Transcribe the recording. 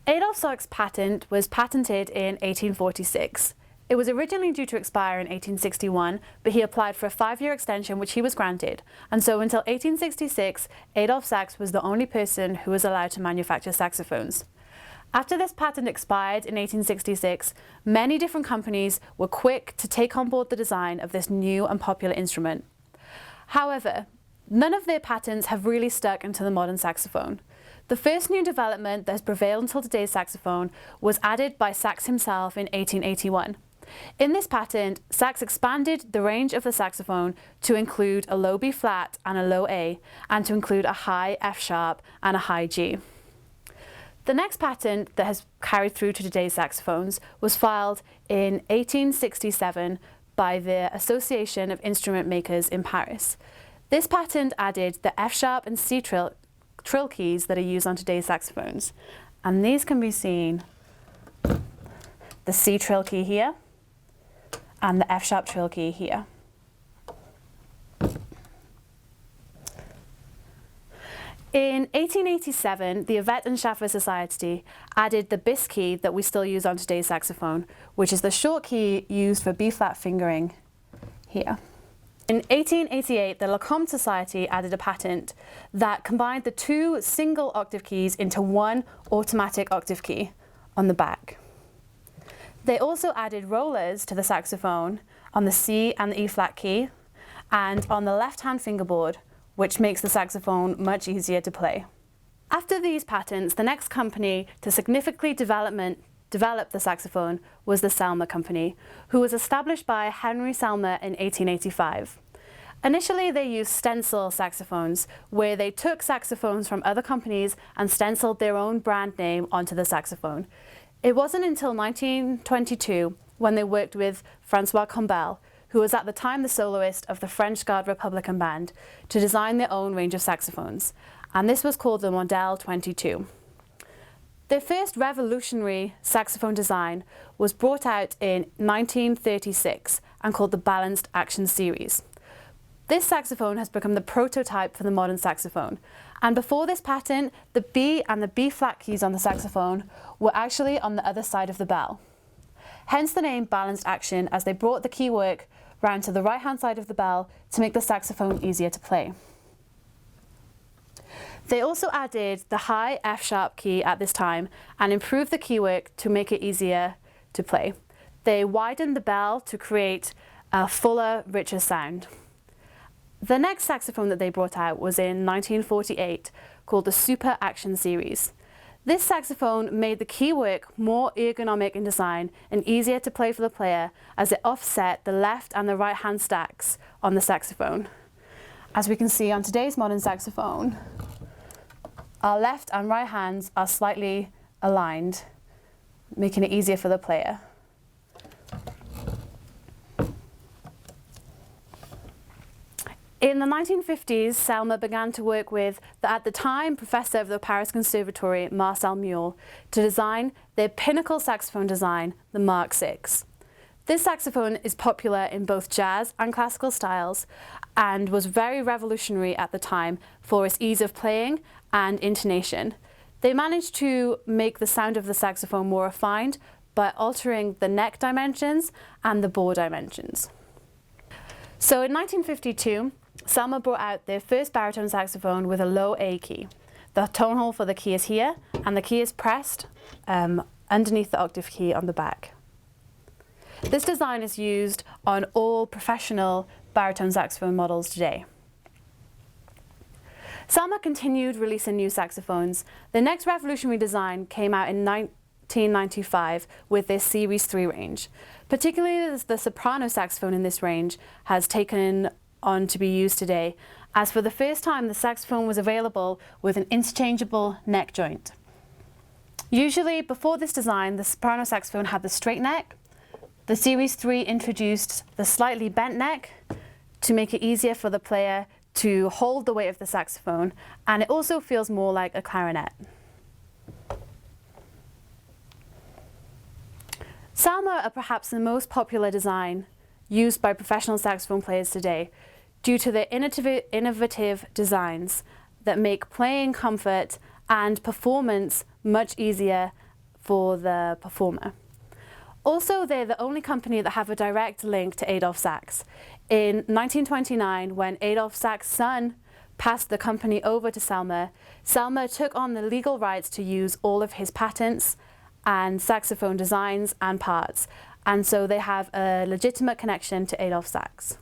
Adolph Sax's patent was patented in 1846. It was originally due to expire in 1861, but he applied for a 5-year extension which he was granted, and so until 1866, Adolph Sax was the only person who was allowed to manufacture saxophones. After this patent expired in 1866, many different companies were quick to take on board the design of this new and popular instrument. However, none of their patents have really stuck into the modern saxophone. The first new development that has prevailed until today's saxophone was added by Sax himself in 1881. In this patent, Sax expanded the range of the saxophone to include a low B flat and a low A, and to include a high F sharp and a high G. The next patent that has carried through to today's saxophones was filed in 1867 by the Association of Instrument Makers in Paris. This patent added the F sharp and C trill keys that are used on today's saxophones. And these can be seen, the C trill key here and the F sharp trill key here. In 1887, the Yvette and Schaffer Society added the Bis key that we still use on today's saxophone, which is the short key used for B-flat fingering here. In 1888, the Lecomte Society added a patent that combined the 2 single octave keys into one automatic octave key on the back. They also added rollers to the saxophone on the C and the E flat key and on the left-hand fingerboard, which makes the saxophone much easier to play. After these patents, the next company to significantly develop the saxophone was the Selmer Company, who was established by Henry Selmer in 1885. Initially, they used stencil saxophones, where they took saxophones from other companies and stenciled their own brand name onto the saxophone. It wasn't until 1922 when they worked with Francois Combel, who was at the time the soloist of the French Garde Republican Band, to design their own range of saxophones, and this was called the Model 22. Their first revolutionary saxophone design was brought out in 1936 and called the Balanced Action Series. This saxophone has become the prototype for the modern saxophone, and before this patent, the B and the B flat keys on the saxophone were actually on the other side of the bell. Hence the name Balanced Action, as they brought the keywork round to the right-hand side of the bell to make the saxophone easier to play. They also added the high F-sharp key at this time and improved the keywork to make it easier to play. They widened the bell to create a fuller, richer sound. The next saxophone that they brought out was in 1948, called the Super Action Series. This saxophone made the keywork more ergonomic in design and easier to play for the player, as it offset the left and the right hand stacks on the saxophone. As we can see on today's modern saxophone, our left and right hands are slightly aligned, making it easier for the player. In the 1950s, Selmer began to work with the, at the time, professor of the Paris Conservatory, Marcel Mule, to design their pinnacle saxophone design, the Mark VI. This saxophone is popular in both jazz and classical styles and was very revolutionary at the time for its ease of playing and intonation. They managed to make the sound of the saxophone more refined by altering the neck dimensions and the bore dimensions. So in 1952, Selmer brought out their first baritone saxophone with a low A key. The tone hole for the key is here, and the key is pressed underneath the octave key on the back. This design is used on all professional baritone saxophone models today. Selmer continued releasing new saxophones. The next revolutionary design came out in 1995 with their Series 3 range. Particularly the soprano saxophone in this range has taken on to be used today, as for the first time the saxophone was available with an interchangeable neck joint. Usually before this design, the soprano saxophone had the straight neck. The Series 3 introduced the slightly bent neck to make it easier for the player to hold the weight of the saxophone, and it also feels more like a clarinet. Salma are perhaps the most popular design used by professional saxophone players today due to their innovative designs that make playing comfort and performance much easier for the performer. Also, they're the only company that have a direct link to Adolphe Sax. In 1929, when Adolphe Sax's son passed the company over to Salma, Salma took on the legal rights to use all of his patents and saxophone designs and parts, and so they have a legitimate connection to Adolphe Sax.